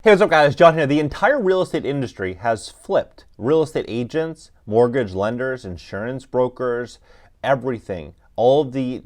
Hey, what's up guys? John here. The entire real estate industry has flipped. Real estate agents, mortgage lenders, insurance brokers, everything. All the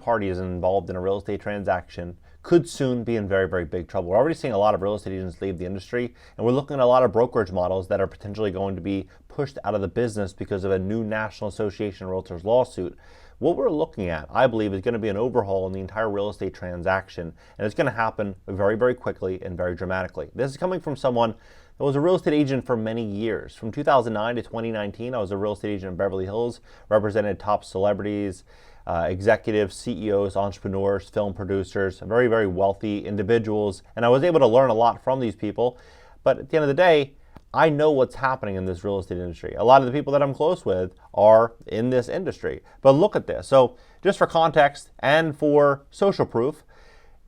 parties involved in a real estate transaction could soon be in very, very big trouble. We're already seeing a lot of real estate agents leave the industry, and we're looking at a lot of brokerage models that are potentially going to be pushed out of the business because of a new National Association of Realtors lawsuit. What we're looking at, I believe, is going to be an overhaul in the entire real estate transaction, and it's going to happen very, very quickly and very dramatically. This is coming from someone that was a real estate agent for many years. From 2009 to 2019, I was a real estate agent in Beverly Hills, represented top celebrities, executives, CEOs, entrepreneurs, film producers, very, very wealthy individuals, and I was able to learn a lot from these people. But at the end of the day, I know what's happening in this real estate industry. A lot of the people that I'm close with are in this industry. But look at this. So just for context and for social proof,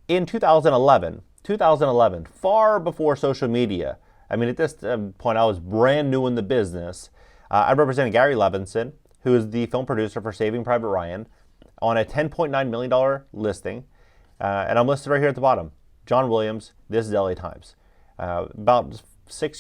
in 2011, far before social media, I mean, at this point, I was brand new in the business. I represented Gary Levinson, who is the film producer for Saving Private Ryan, on a $10.9 million listing. And I'm listed right here at the bottom. John Williams, this is LA Times. About 7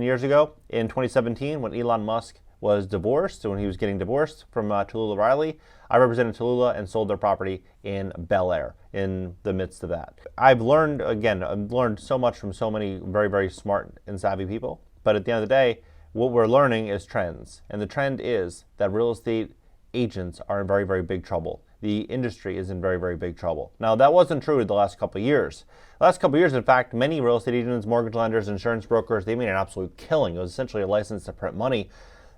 years ago, in 2017, when Elon Musk was divorced, when he was getting divorced from Tallulah Riley, I represented Tallulah and sold their property in Bel Air in the midst of that. I've learned so much from so many very, very smart and savvy people. But at the end of the day, what we're learning is trends. And the trend is that real estate agents are in very, very big trouble. The industry is in very, very big trouble. Now, that wasn't true the last couple of years. The last couple of years, in fact, many real estate agents, mortgage lenders, insurance brokers, they made an absolute killing. It was essentially a license to print money.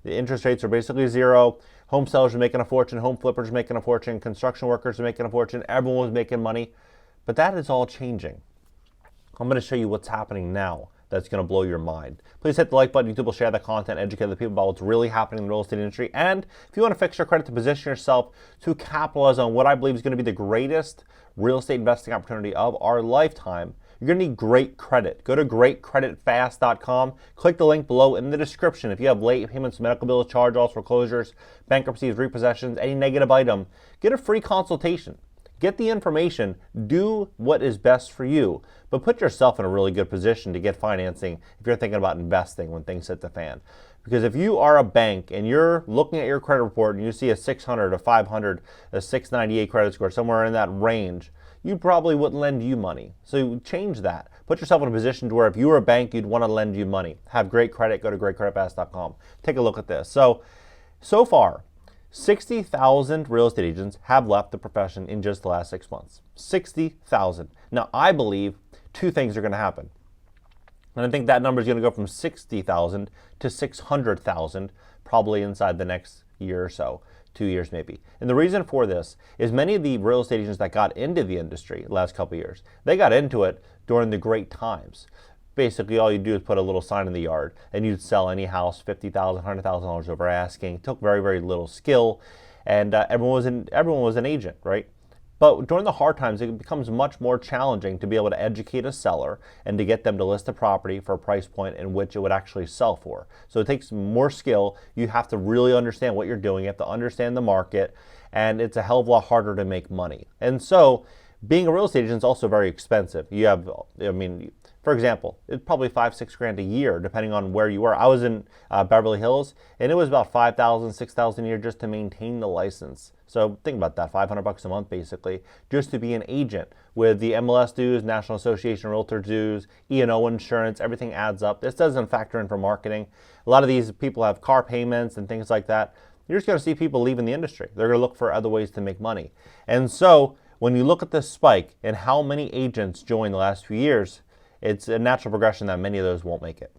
The interest rates are basically zero. Home sellers are making a fortune. Home flippers are making a fortune. Construction workers are making a fortune. Everyone was making money. But that is all changing. I'm going to show you what's happening now that's going to blow your mind. Please hit the like button. YouTube will share the content, educate the people about what's really happening in the real estate industry. And if you want to fix your credit to position yourself to capitalize on what I believe is going to be the greatest real estate investing opportunity of our lifetime, you're going to need great credit. Go to greatcreditfast.com. Click the link below in the description. If you have late payments, medical bills, charge-offs, foreclosures, bankruptcies, repossessions, any negative item, get a free consultation. Get the information, do what is best for you, but put yourself in a really good position to get financing if you're thinking about investing when things hit the fan. Because if you are a bank and you're looking at your credit report and you see a 600, a 500, a 698 credit score, somewhere in that range, you probably wouldn't lend you money. So change that. Put yourself in a position to where if you were a bank, you'd want to lend you money. Have great credit, go to greatcreditfast.com. Take a look at this. So far, 60,000 real estate agents have left the profession in just the last 6 months. 60,000. Now, I believe two things are going to happen. And I think that number is going to go from 60,000 to 600,000 probably inside the next year or so, 2 years maybe. And the reason for this is many of the real estate agents that got into the industry the last couple of years, they got into it during the great times. Basically, all you do is put a little sign in the yard and you'd sell any house $50,000, $100,000 over asking. It took very, very little skill, and everyone was an agent, right? But during the hard times, it becomes much more challenging to be able to educate a seller and to get them to list a property for a price point in which it would actually sell for. So it takes more skill. You have to really understand what you're doing. You have to understand the market, and it's a hell of a lot harder to make money. And so being a real estate agent is also very expensive. For example, it's probably $5,000-$6,000 a year, depending on where you are. I was in Beverly Hills, and it was about $5,000, $6,000 a year just to maintain the license. So think about that, $500 a month basically, just to be an agent with the MLS dues, National Association of Realtor dues, E&O insurance, everything adds up. This doesn't factor in for marketing. A lot of these people have car payments and things like that. You're just going to see people leaving the industry. They're going to look for other ways to make money. And so when you look at this spike and how many agents joined the last few years, it's a natural progression that many of those won't make it.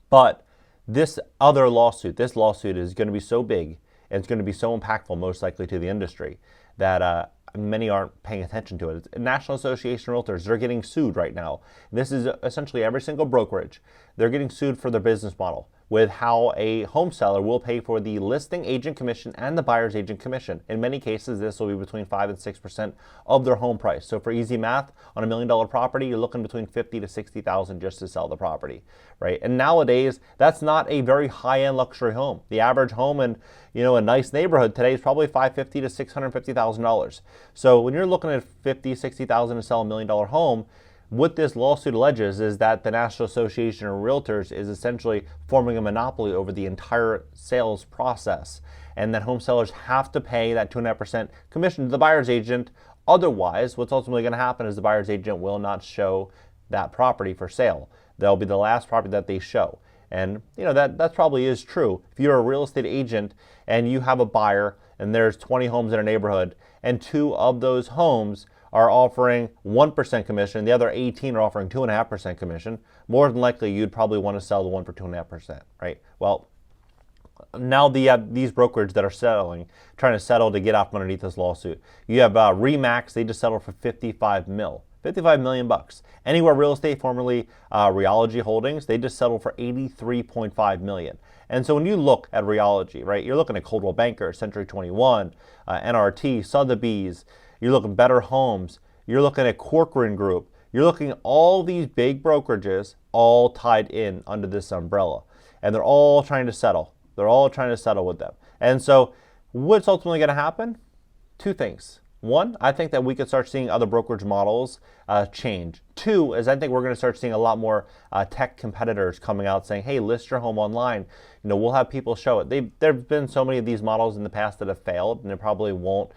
But this lawsuit is going to be so big and it's going to be so impactful, most likely, to the industry that many aren't paying attention to it. It's National Association of Realtors, they're getting sued right now. This is essentially every single brokerage. They're getting sued for their business model with how a home seller will pay for the listing agent commission and the buyer's agent commission. In many cases, this will be between 5 and 6% of their home price. So for easy math, on $1 million property, you're looking between $50,000 to $60,000 just to sell the property, right? And nowadays, that's not a very high-end luxury home. The average home in a nice neighborhood today is probably $550,000 to $650,000. So when you're looking at $50,000, $60,000 to sell $1 million home, what this lawsuit alleges is that the National Association of Realtors is essentially forming a monopoly over the entire sales process, and that home sellers have to pay that 2.5% commission to the buyer's agent. Otherwise, what's ultimately going to happen is the buyer's agent will not show that property for sale. That'll be the last property that they show. And that probably is true. If you're a real estate agent and you have a buyer and there's 20 homes in a neighborhood and 2 of those homes are offering 1% commission, the other 18 are offering 2.5% commission, more than likely you'd probably want to sell the one for 2.5%, right? Well, now these brokers that are trying to settle to get out from underneath this lawsuit. You have Remax, they just settled for $55 million bucks. Anywhere Real Estate, formerly Realogy Holdings, they just settled for $83.5 million. And so when you look at Realogy, right, you're looking at Coldwell Banker, Century 21, NRT, Sotheby's, you're looking Better Homes, you're looking at Corcoran Group, you're looking at all these big brokerages all tied in under this umbrella. And they're all trying to settle. They're all trying to settle with them. And so what's ultimately going to happen? 2 things. 1, I think that we could start seeing other brokerage models change. 2 is I think we're going to start seeing a lot more tech competitors coming out saying, hey, list your home online. We'll have people show it. There have been so many of these models in the past that have failed, and it probably won't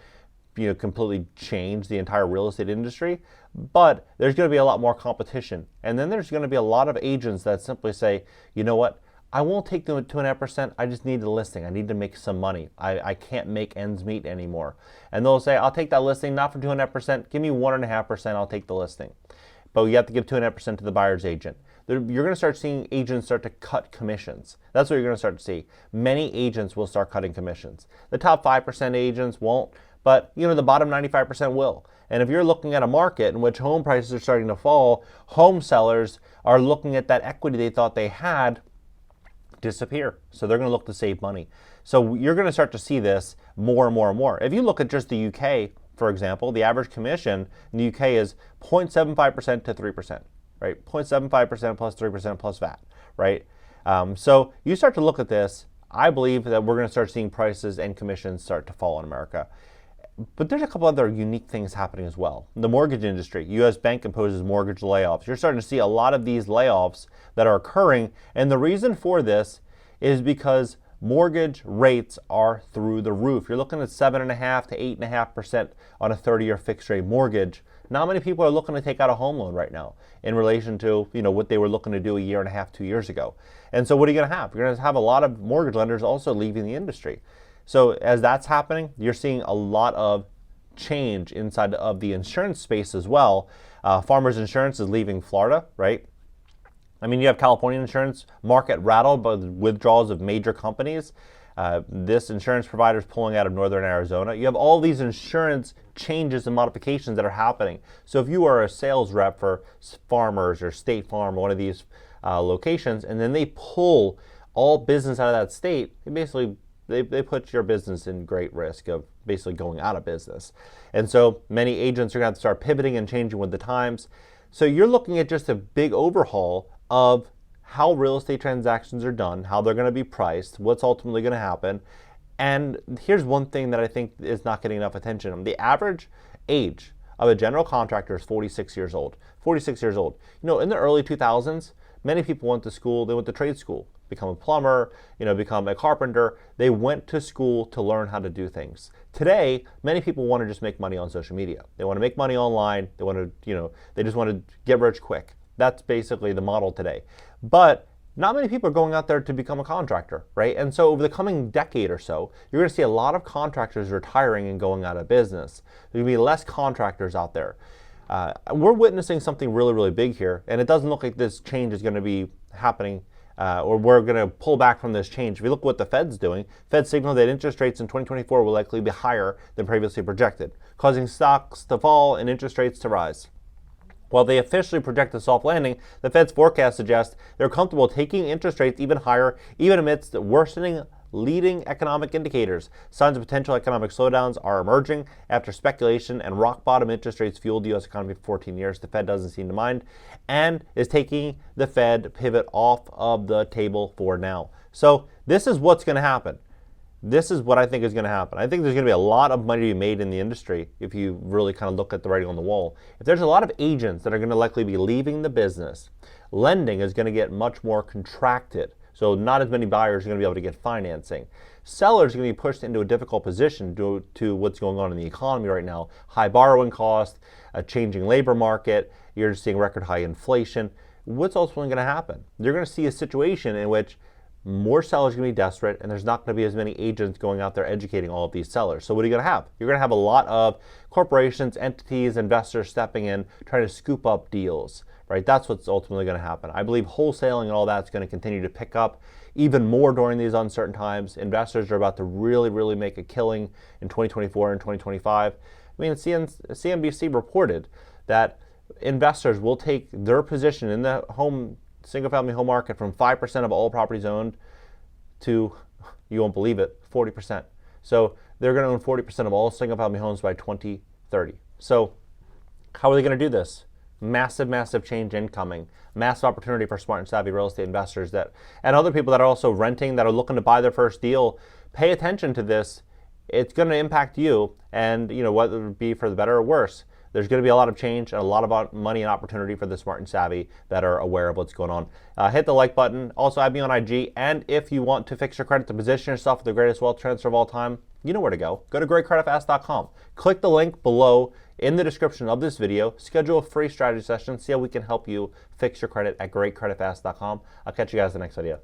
completely change the entire real estate industry. But there's going to be a lot more competition. And then there's going to be a lot of agents that simply say, you know what? I won't take the 2.5%. I just need the listing. I need to make some money. I can't make ends meet anymore. And they'll say, I'll take that listing, not for 2.5%. Give me 1.5%. I'll take the listing. But you have to give 2.5% to the buyer's agent. You're going to start seeing agents start to cut commissions. That's what you're going to start to see. Many agents will start cutting commissions. The top 5% agents won't, but the bottom 95% will. And if you're looking at a market in which home prices are starting to fall, home sellers are looking at that equity they thought they had disappear. So they're going to look to save money. So you're going to start to see this more and more and more. If you look at just the UK, for example, the average commission in the UK is 0.75% to 3%, right? 0.75% plus 3% plus VAT, right? So you start to look at this, I believe that we're going to start seeing prices and commissions start to fall in America. But there's a couple other unique things happening as well. The mortgage industry, U.S. Bank imposes mortgage layoffs. You're starting to see a lot of these layoffs that are occurring. And the reason for this is because mortgage rates are through the roof. You're looking at 7.5% to 8.5% on a 30-year fixed rate mortgage. Not many people are looking to take out a home loan right now in relation to what they were looking to do a year and a half, 2 years ago. And so what are you going to have? You're going to have a lot of mortgage lenders also leaving the industry. So as that's happening, you're seeing a lot of change inside of the insurance space as well. Farmers Insurance is leaving Florida, right? I mean, you have California insurance market rattled by the withdrawals of major companies. This insurance provider is pulling out of northern Arizona. You have all these insurance changes and modifications that are happening. So if you are a sales rep for Farmers or State Farm or one of these locations, and then they pull all business out of that state, they put your business in great risk of basically going out of business. And so many agents are going to have to start pivoting and changing with the times. So you're looking at just a big overhaul of how real estate transactions are done, how they're going to be priced, what's ultimately going to happen. And here's one thing that I think is not getting enough attention. The average age of a general contractor is 46 years old. 46 years old. In the early 2000s, many people went to school, they went to trade school, become a plumber, become a carpenter. They went to school to learn how to do things. Today, many people want to just make money on social media. They want to make money online. They want to, they just want to get rich quick. That's basically the model today. But not many people are going out there to become a contractor, right? And so over the coming decade or so, you're going to see a lot of contractors retiring and going out of business. There's going to be less contractors out there. We're witnessing something really, really big here, and it doesn't look like this change is going to be happening or we're going to pull back from this change. If you look at what the Fed's doing, Fed signaled that interest rates in 2024 will likely be higher than previously projected, causing stocks to fall and interest rates to rise. While they officially project a soft landing, the Fed's forecast suggests they're comfortable taking interest rates even higher, even amidst worsening leading economic indicators. Signs of potential economic slowdowns are emerging after speculation and rock bottom interest rates fueled the U.S. economy for 14 years. The Fed doesn't seem to mind and is taking the Fed pivot off of the table for now. So this is what's going to happen. this is what I think is going to happen. I think there's going to be a lot of money to be made in the industry if you really kind of look at the writing on the wall. If there's a lot of agents that are going to likely be leaving the business, lending is going to get much more contracted. So not as many buyers are going to be able to get financing. Sellers are going to be pushed into a difficult position due to what's going on in the economy right now. High borrowing costs, a changing labor market, you're seeing record high inflation. What's ultimately going to happen? You're going to see a situation in which more sellers are going to be desperate, and there's not going to be as many agents going out there educating all of these sellers. So what are you going to have? You're going to have a lot of corporations, entities, investors stepping in, trying to scoop up deals, right? That's what's ultimately going to happen. I believe wholesaling and all that's going to continue to pick up even more during these uncertain times. Investors are about to really make a killing in 2024 and 2025. I mean, CNBC reported that investors will take their position in the single-family home market from 5% of all properties owned to, you won't believe it, 40%. So they're going to own 40% of all single-family homes by 2030. So how are they going to do this? Massive change incoming. Massive opportunity for smart and savvy real estate investors and other people that are also renting, that are looking to buy their first deal. Pay attention to this. It's going to impact you, and whether it be for the better or worse. There's going to be a lot of change and a lot of money and opportunity for the smart and savvy that are aware of what's going on. Hit the like button. Also, add me on IG. And if you want to fix your credit to position yourself for the greatest wealth transfer of all time, you know where to go. Go to greatcreditfast.com. Click the link below in the description of this video. Schedule a free strategy session. See how we can help you fix your credit at greatcreditfast.com. I'll catch you guys in the next video.